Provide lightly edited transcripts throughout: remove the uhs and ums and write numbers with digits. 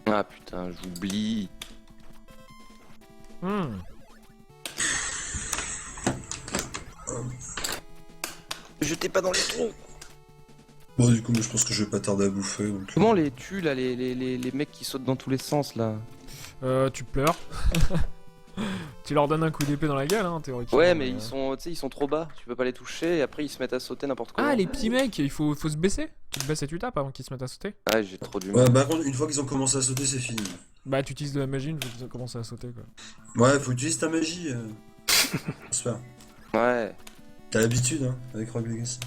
Ah putain, j'oublie. Jetez pas dans les trous. Bon, du coup, moi, je pense que je vais pas tarder à bouffer. Donc... Comment on les tue là, les mecs qui sautent dans tous les sens là? Tu pleures. Tu leur donnes un coup d'épée dans la gueule, hein, théoriquement. Ouais, mais ils sont trop bas, tu peux pas les toucher et après ils se mettent à sauter n'importe comment. Ah, les petits mecs, il faut se baisser. Tu te baisses et tu tapes avant qu'ils se mettent à sauter. Ah, j'ai trop du Ouais, mal. par contre, une fois qu'ils ont commencé à sauter, c'est fini. Bah, tu utilises de la magie une fois qu'ils ont commencé à sauter, quoi. Ouais, faut utiliser ta magie. J'espère. Ouais. T'as l'habitude, hein, avec Rogue Legacy.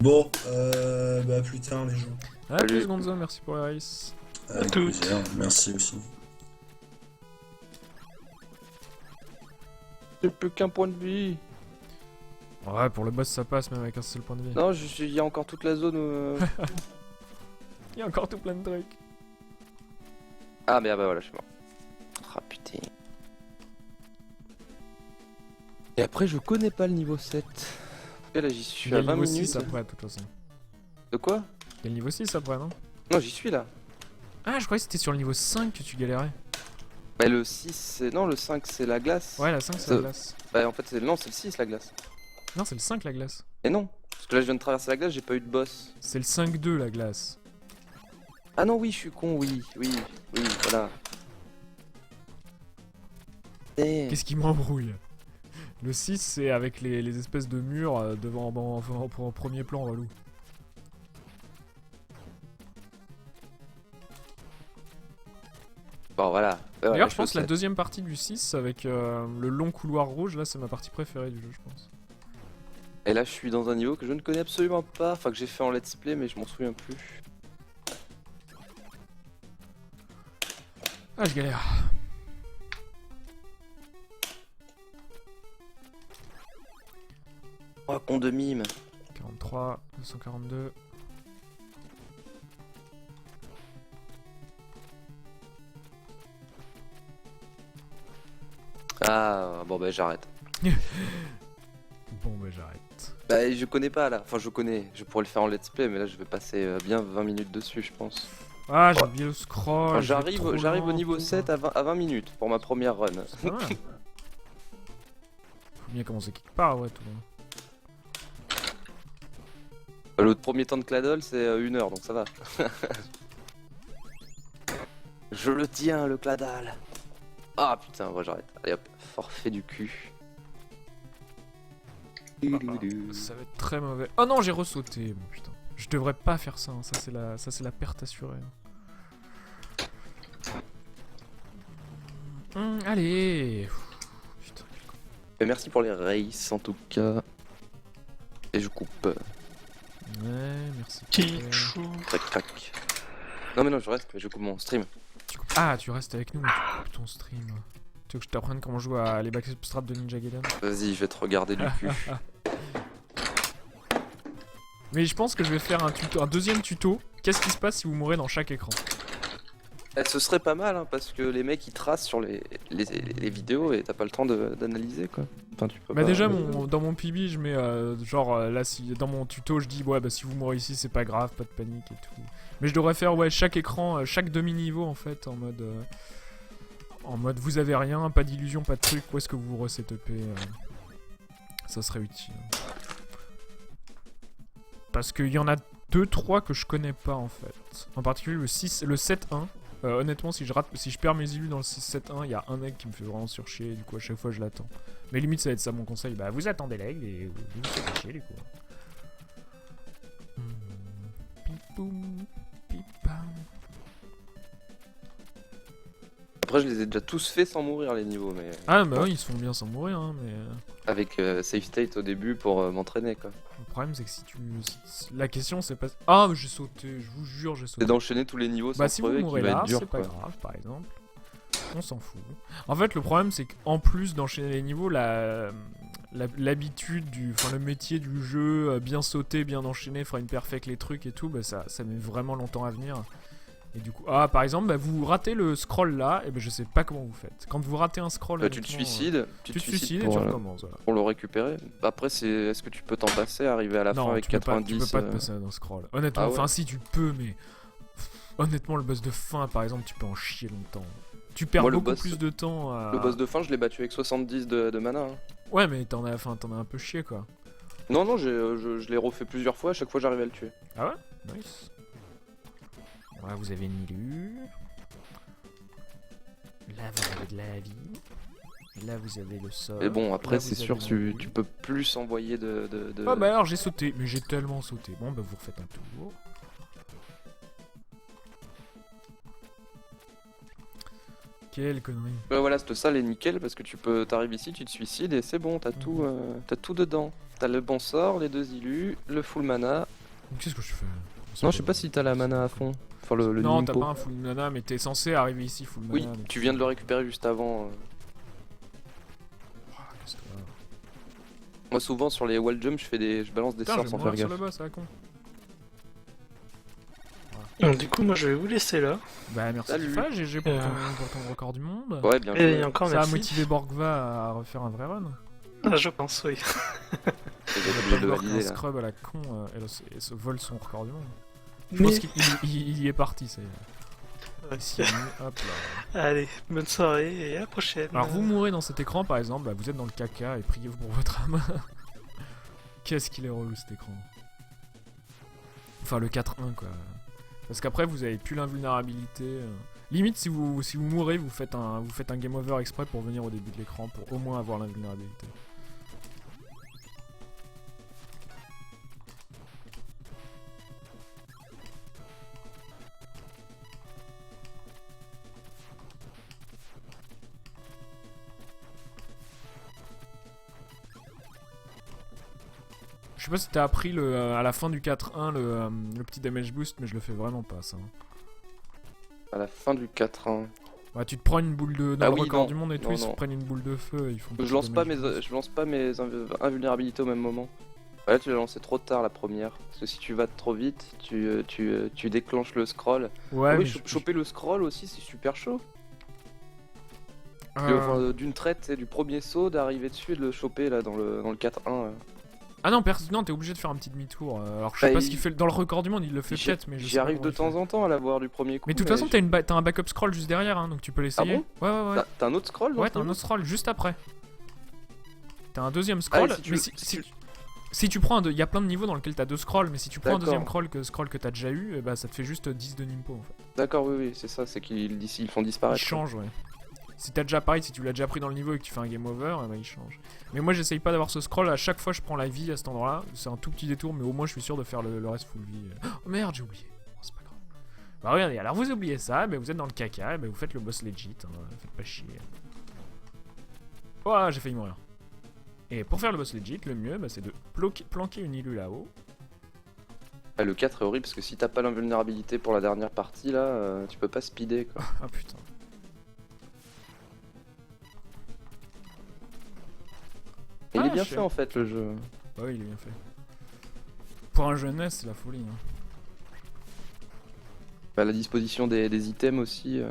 Bon, bah à plus tard, les gens. Ah, Salut. plus Gonzo, merci pour les races. Avec toutes. plaisir, merci aussi. J'ai plus qu'un point de vie. Ouais, pour le boss, ça passe même avec un seul point de vie. Non, il y a encore toute la zone où... Il y a encore tout plein de trucs. Ah mais ah bah voilà, je suis mort. Ah putain. Et après, je connais pas le niveau 7. Et là, j'y Il suis y a à le 20 niveau minutes. 6 après, de toute façon. De quoi? Il y a le niveau 6 après, non? Non, j'y suis là. Ah, je croyais que c'était sur le niveau 5 que tu galérais. Bah le 6, c'est... Non, le 5, c'est la glace. Ouais, la 5, c'est Ça- la glace. Bah en fait, non, c'est le 6, la glace. Non, c'est le 5, la glace. Et non. Parce que là, je viens de traverser la glace, j'ai pas eu de boss. C'est le 5-2, la glace. Ah non, oui, je suis con, oui, voilà. Eh. Qu'est-ce qui m'embrouille? Le 6, c'est avec les espèces de murs devant en premier plan, relou. Bon, voilà. D'ailleurs, je pense que la deuxième partie du 6, avec le long couloir rouge, là, c'est ma partie préférée du jeu, je pense. Et là, je suis dans un niveau que je ne connais absolument pas. Enfin, que j'ai fait en let's play, mais je m'en souviens plus. Ah, je galère. Oh, con de mime. 43, 242. Ah, bon, bah, j'arrête. Bon, bah, j'arrête. Bah, je connais pas là. Enfin, je connais. Je pourrais le faire en let's play, mais là, je vais passer bien 20 minutes dessus, je pense. Ah, j'ai oublié le scroll. Enfin, je vais trop j'arrive au lent, niveau tout. 7 à 20 minutes pour ma première run. C'est pas mal. Faut bien commencer quelque part, ouais, tout. Le premier temps de Claddle, c'est 1 heure, donc ça va. Je le tiens, le Claddle. Ah putain, ouais, j'arrête. Allez hop, forfait du cul. Ça va être très mauvais. Oh non, j'ai ressauté, mon putain. Je devrais pas faire ça, hein. Ça c'est la perte assurée. Allez. Putain. Et merci pour les races en tout cas. Et je coupe. Ouais, merci. Kichou. Crac crac. Non mais non, je reste, mais je coupe mon stream. Ah, tu restes avec nous, mais tu coupes ton stream. Tu veux que je t'apprenne comment jouer à les backstrap de Ninja Gaiden? Vas-y, je vais te regarder du cul. Mais je pense que je vais faire un deuxième tuto. Qu'est-ce qui se passe si vous mourrez dans chaque écran? Eh, ce serait pas mal, hein, parce que les mecs ils tracent sur les vidéos et t'as pas le temps d'analyser quoi. Enfin, tu peux Bah pas... déjà dans mon PB je mets là si dans mon tuto je dis ouais bah si vous mourrez ici c'est pas grave, pas de panique et tout. Mais je devrais faire ouais chaque écran, chaque demi-niveau en fait en mode vous avez rien, pas d'illusion, pas de truc, où est-ce que vous resetupez ça serait utile. Parce qu'il y en a 2-3 que je connais pas en fait. En particulier le 7-1. Honnêtement, si je perds mes illus dans le 6-7-1, il y a un egg qui me fait vraiment surchier, du coup à chaque fois je l'attends. Mais limite ça va être ça mon conseil, bah vous attendez l'egg et vous faites chier du coup. Pipoum, pipam. Après je les ai déjà tous faits sans mourir les niveaux, mais... Ah bah oui, ils se font bien sans mourir, hein, mais... Avec save state au début pour m'entraîner quoi. Le problème c'est que si tu... La question c'est pas... Ah mais j'ai sauté, je vous jure j'ai sauté. C'est d'enchaîner tous les niveaux Bah sans si vous crever qui mourrez va là, être dur c'est pas quoi. grave par exemple. On s'en fout. En fait le problème c'est qu'en plus d'enchaîner les niveaux, l'habitude le métier du jeu, bien sauter, bien enchaîner, faire une perfect les trucs et tout, bah ça met vraiment longtemps à venir. Et du coup, par exemple, bah, vous ratez le scroll là, et ben je sais pas comment vous faites. Quand vous ratez un scroll, Tu te honnêtement, suicides, tu te suicides et pour, tu recommences. Voilà. pour le récupérer. Après, est-ce que tu peux t'en passer, arriver à la fin Non, avec tu peux pas 90 te passer d'un scroll. Honnêtement, Ah ouais. enfin si tu peux, mais honnêtement, le boss de fin, par exemple, tu peux en chier longtemps. Tu perds Moi, le beaucoup boss- plus de temps à... Le boss de fin, je l'ai battu avec 70 de mana. Hein. Ouais, mais t'en as un peu chié, quoi. Non, non, je l'ai refait plusieurs fois, à chaque fois j'arrivais à le tuer. Ah ouais? Nice. Voilà, vous avez une Nilu. Là, vous avez de la vie. Là, vous avez le sol. Mais bon, Là, après, vous c'est avez sûr, une tu Nilu. peux plus envoyer de. Ah bah alors, j'ai sauté. Mais j'ai tellement sauté. Bon, bah vous refaites un tour. Quelle connerie. Ouais, voilà, cette salle est nickel parce que t'arrives ici, tu te suicides et c'est bon, t'as tout dedans. T'as le bon sort, les 2 illus, le full mana. Qu'est-ce que je fais? Non, je sais pas si t'as la mana à fond. Enfin, le Non, t'as Nimpo. pas un full mana, mais t'es censé arriver ici full mana. Oui, donc- tu viens de le récupérer juste avant. Ah, qu'est-ce que- Moi, souvent sur les wall jump, je balance des Putain, sorts je vais sans mourir faire sur gaffe. le boss, c'est con. Donc, du coup, moi, je vais vous laisser là. Bah merci Salut. Tifa, GG pour ton record du monde. Ouais, bien Et joué. encore Ça a merci. motivé Borgva à refaire un vrai run. Ah, je pense, oui. J'ai obligé de le Borgva, un valider là. scrub à la con et se vole son record du monde. Je Mais- pense qu'il y est parti, ça y est. Ouais. Il s'y est mis, hop là. Allez, bonne soirée et à la prochaine. Alors vous mourrez dans cet écran par exemple, bah, vous êtes dans le caca et priez pour votre âme. Qu'est-ce qu'il est relou cet écran. Enfin le 4-1 quoi. Parce qu'après vous avez plus l'invulnérabilité. Limite si vous mourrez vous faites un game over exprès pour venir au début de l'écran pour au moins avoir l'invulnérabilité. Je sais pas si t'as appris à la fin du 4-1 le petit damage boost, mais je le fais vraiment pas ça. À la fin du 4-1. Ouais, tu te prends une boule de. Dans Ah le oui, record non. du monde et tout, Non, ils se non. prennent une boule de feu et ils font. Je lance pas mes invulnérabilités au même moment. Ouais, tu l'as lancé trop tard la première. Parce que si tu vas trop vite, tu déclenches le scroll. Ouais, Ah oui, mais choper le scroll aussi, c'est super chaud. D'une traite, c'est du premier saut, d'arriver dessus et de le choper là dans le 4-1. Ah non, non, t'es obligé de faire un petit demi-tour. Alors je sais Bah, pas ce qu'il fait dans le record du monde, il le fait peut-être, mais je sais J'y pas arrive comment de il temps fait. en temps à l'avoir du premier coup. Mais de toute façon, t'as un backup scroll juste derrière, hein, donc tu peux l'essayer. bon Ouais. T'as un autre scroll dans Ouais, ce t'as un jeu autre scroll juste après. T'as un deuxième scroll, Ah, et si tu mais veux- si tu prends il y a plein de niveaux dans lesquels t'as 2 scrolls, mais si tu prends un D'accord. deuxième scroll que t'as déjà eu, bah ça te fait juste 10 de Nimpo en fait. D'accord, oui, c'est ça, c'est qu'ils font Il disparaître. change, ouais. Si t'as déjà pareil, si tu l'as déjà pris dans le niveau et que tu fais un game over, bah il change. Mais moi j'essaye pas d'avoir ce scroll, à chaque fois je prends la vie à cet endroit-là. C'est un tout petit détour, mais au moins je suis sûr de faire le reste full vie. Oh merde, j'ai oublié. Bon, c'est pas grave. Bah regardez, alors vous oubliez ça, bah, vous êtes dans le caca, bah, vous faites le boss legit, hein, faites pas chier. Voilà, j'ai failli mourir. Et pour faire le boss legit, le mieux bah, c'est de planquer une île là-haut. Ah, le 4 est horrible parce que si t'as pas l'invulnérabilité pour la dernière partie là, tu peux pas speeder quoi. Ah putain. Et il est Ah, bien je sais. fait en fait le jeu. Bah oui, il est bien fait. Pour un jeunesse, c'est la folie. Hein. Bah, la disposition des items aussi.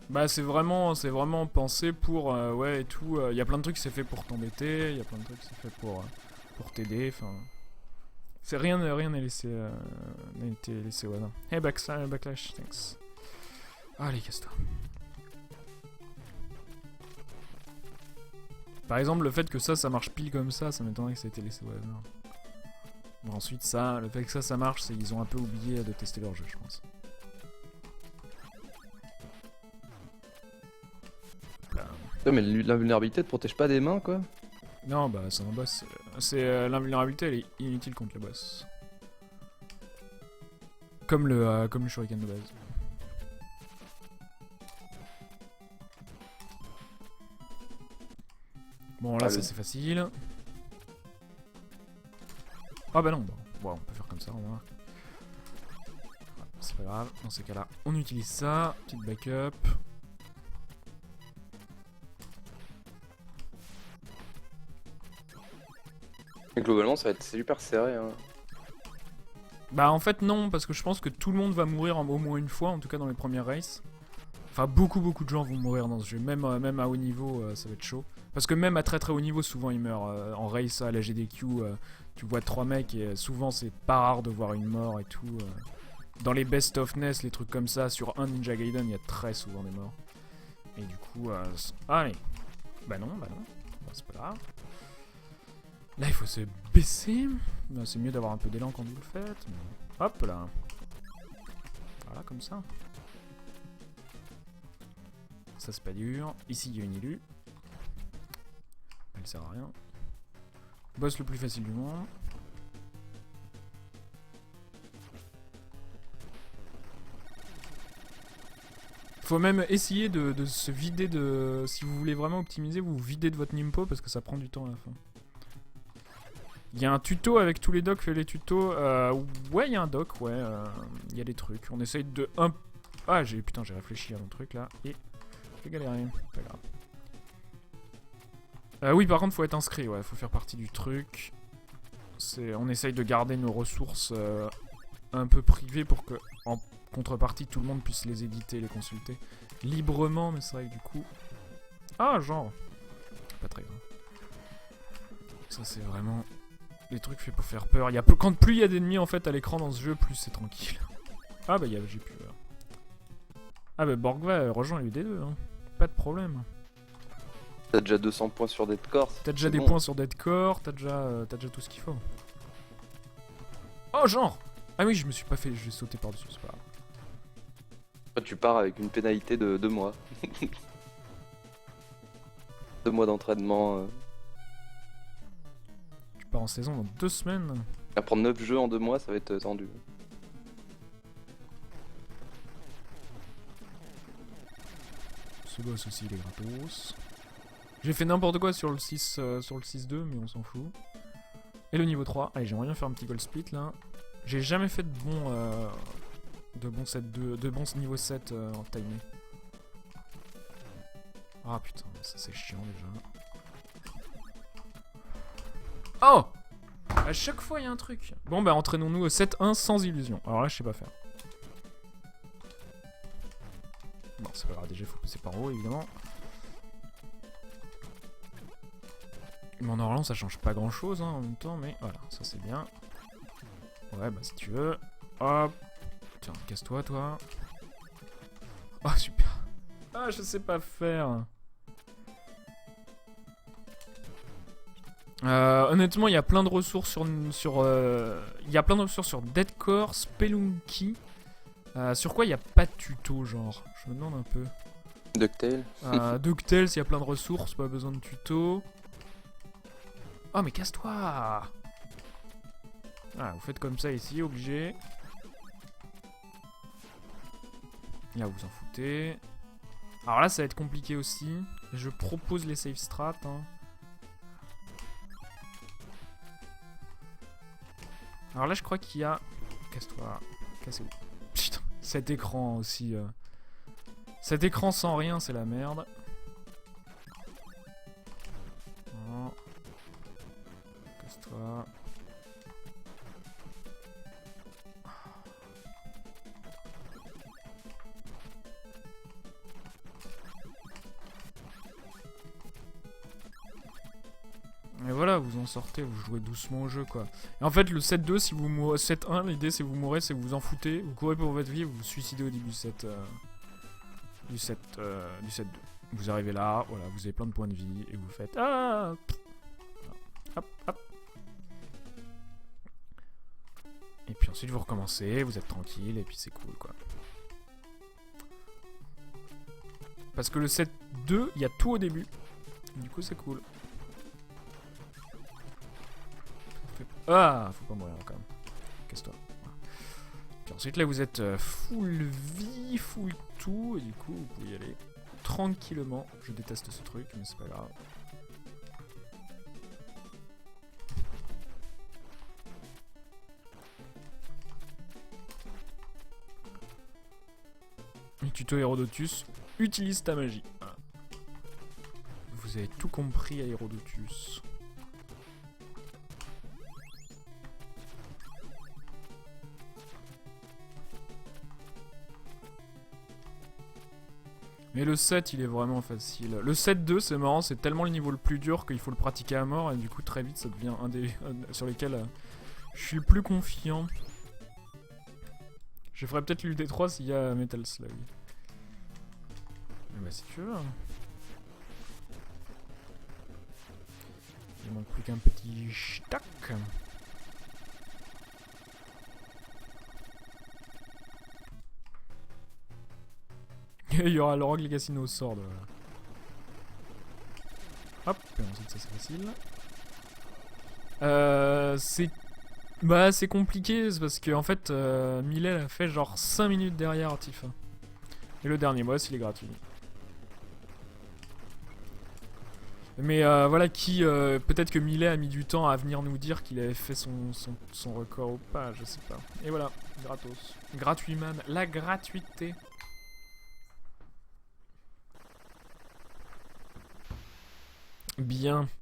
Bah c'est vraiment pensé pour ouais et tout. Il y a plein de trucs qui c'est fait pour t'embêter, il y a plein de trucs qui c'est fait pour t'aider. Enfin, c'est rien n'est laissé n'a été laissé au hasard. Hey backlash, thanks. Allez casse-toi. Par exemple le fait que ça marche pile comme ça m'étonnerait que ça ait été laissé au hasard. Bon, ensuite ça, le fait que ça marche, c'est qu'ils ont un peu oublié de tester leur jeu, je pense. Ouais, mais l'invulnérabilité te protège pas des mains quoi. Non, bah c'est un boss. C'est l'invulnérabilité, elle est inutile contre le boss. Comme le shuriken de base. Bon là Ah, ça c'est facile. Ah bah non, bon, on peut faire comme ça, on va. C'est pas grave, dans ces cas-là, on utilise ça, petite backup. Mais globalement ça va être super serré. Hein. Bah en fait non, parce que je pense que tout le monde va mourir au moins une fois, en tout cas dans les premières races. Enfin beaucoup de gens vont mourir dans ce jeu, même à haut niveau ça va être chaud. Parce que même à très haut niveau souvent ils meurent. En race à la GDQ tu vois 3 mecs et souvent c'est pas rare de voir une mort et tout. dans les best of NES, les trucs comme ça, sur un Ninja Gaiden, il y a très souvent des morts. Et du coup, allez. Bah non. Bah, c'est pas grave. Là, il faut se baisser. Bah, c'est mieux d'avoir un peu d'élan quand vous le faites. Mais... Hop là. Voilà, comme ça. Ça, c'est pas dur. Ici, il y a une élue. Elle sert à rien. Boss le plus facile du monde. Faut même essayer de se vider de... Si vous voulez vraiment optimiser, vous vous videz de votre Nimpo parce que ça prend du temps à la fin. Il y a un tuto avec tous les docs, fait les tutos. Ouais, il y a un doc, ouais. Il y a des trucs. On essaye de... Ah, putain, j'ai réfléchi à mon truc là. Et j'ai galéré. Pas grave. Oui, par contre, faut être inscrit, ouais. Faut faire partie du truc. On essaye de garder nos ressources un peu privées pour que... En contrepartie, tout le monde puisse les éditer, les consulter librement, mais c'est vrai que du coup... Ah, genre... Pas très grave. Ça, c'est vraiment... Les trucs faits pour faire peur. Quand plus il y a d'ennemis, en fait, à l'écran dans ce jeu, plus c'est tranquille. Ah, bah, j'ai pu... Ah, bah, Borgva rejoint les D2, hein. Pas de problème. T'as déjà 200 points sur Deadcore. T'as déjà des points sur Deadcore, t'as déjà tout ce qu'il faut. Oh, genre! Ah oui, je me suis pas fait... J'ai sauté par-dessus, c'est pas grave. Tu pars avec une pénalité de 2 mois. 2 mois d'entraînement. Tu pars en saison dans 2 semaines. Apprendre 9 jeux en 2 mois, ça va être tendu. Ce boss aussi, il est gratos. J'ai fait n'importe quoi sur le 6, sur le 6-2, mais on s'en fout. Et le niveau 3. Allez, j'aimerais bien faire un petit gold split là. J'ai jamais fait de bons niveau 7 en timé. Ah putain, ça c'est chiant déjà. Oh! À chaque fois il y a un truc. Bon bah entraînons-nous au 7-1 sans illusion. Alors là je sais pas faire. Bon c'est pas grave, déjà faut passer par haut évidemment. Mais en Orlan ça change pas grand chose en même temps, mais voilà, ça c'est bien. Ouais bah si tu veux. Hop. Tiens, casse-toi, toi. Oh, super. Ah, je sais pas faire. Honnêtement, il y a plein de ressources il y a plein de ressources sur Deadcore, Spelunky. Sur quoi il n'y a pas de tuto, genre? Je me demande un peu. DuckTales. DuckTales, il y a plein de ressources, pas besoin de tuto. Oh, mais casse-toi! Ah, vous faites comme ça ici, obligé. Là, vous en foutez. Alors là, ça va être compliqué aussi. Je propose les save strats. Hein. Alors là, je crois qu'il y a... Casse-toi. Cassez-vous. Putain, cet écran aussi. Cet écran sans rien, c'est la merde. Oh. Casse-toi. Et voilà, vous en sortez, vous jouez doucement au jeu quoi. Et en fait le 7-2, si vous mourrez, 7-1, l'idée c'est vous mourrez, c'est que vous en foutez, vous courez pour votre vie et vous vous suicidez au début du 7-2. Vous arrivez là, voilà, vous avez plein de points de vie et vous faites ah hop, hop. Et puis ensuite vous recommencez, vous êtes tranquille et puis c'est cool quoi. Parce que le 7-2, il y a tout au début. Du coup c'est cool. Ah, faut pas mourir quand même. Casse-toi. Voilà. Puis ensuite là vous êtes full vie, full tout, et du coup vous pouvez y aller tranquillement. Je déteste ce truc, mais c'est pas grave. Le tuto Hérodotus, utilise ta magie. Voilà. Vous avez tout compris à Hérodotus. Mais le 7 il est vraiment facile. Le 7-2 c'est marrant, c'est tellement le niveau le plus dur qu'il faut le pratiquer à mort et du coup très vite ça devient un des sur lesquels je suis le plus confiant. Je ferai peut-être l'UD3 s'il y a Metal Slug. Mais bah si tu veux. Il manque plus qu'un petit stack. Il y aura le Rogue Legacy No Sword. Voilà. Hop, et ensuite ça c'est facile. C'est compliqué, c'est parce que en fait Millet a fait genre 5 minutes derrière Tifa. Et le dernier boss il est gratuit. Mais voilà qui peut-être que Millet a mis du temps à venir nous dire qu'il avait fait son record ou pas, je sais pas. Et voilà, gratos. Gratuit man, la gratuité. Bien.